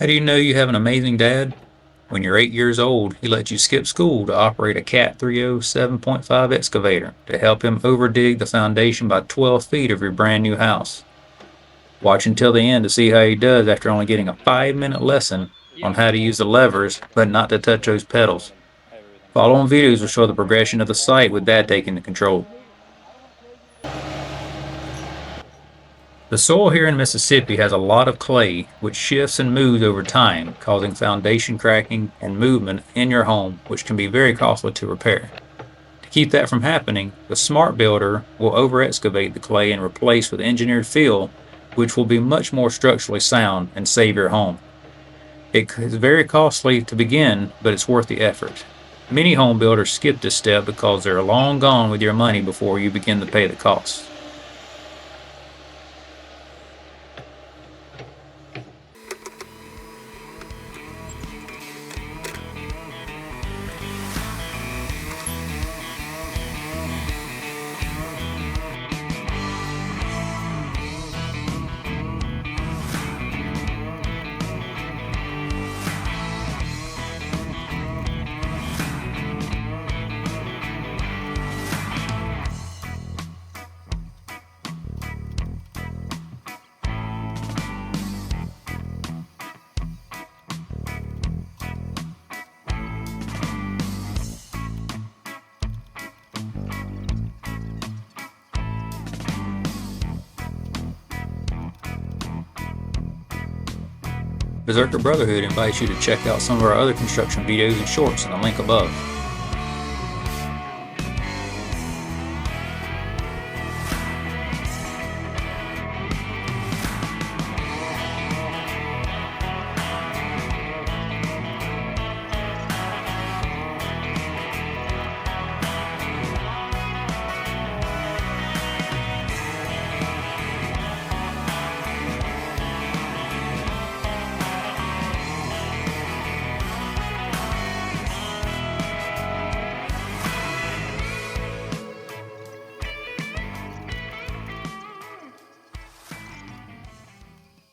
How do you know you have an amazing dad? When you're 8 years old, he lets you skip school to operate a Cat 30 7.5 excavator to help him overdig the foundation by 12 feet of your brand new house. Watch until the end to see how he does after only getting a 5-minute lesson on how to use the levers but not to touch those pedals. Following videos will show the progression of the site with Dad taking the control. The soil here in Mississippi has a lot of clay, which shifts and moves over time, causing foundation cracking and movement in your home, which can be very costly to repair. To keep that from happening, the smart builder will over-excavate the clay and replace with engineered fill, which will be much more structurally sound and save your home. It is very costly to begin, but it's worth the effort. Many home builders skip this step because they're long gone with your money before you begin to pay the costs. Berzerker Brotherhood invites you to check out some of our other construction videos and shorts in the link above.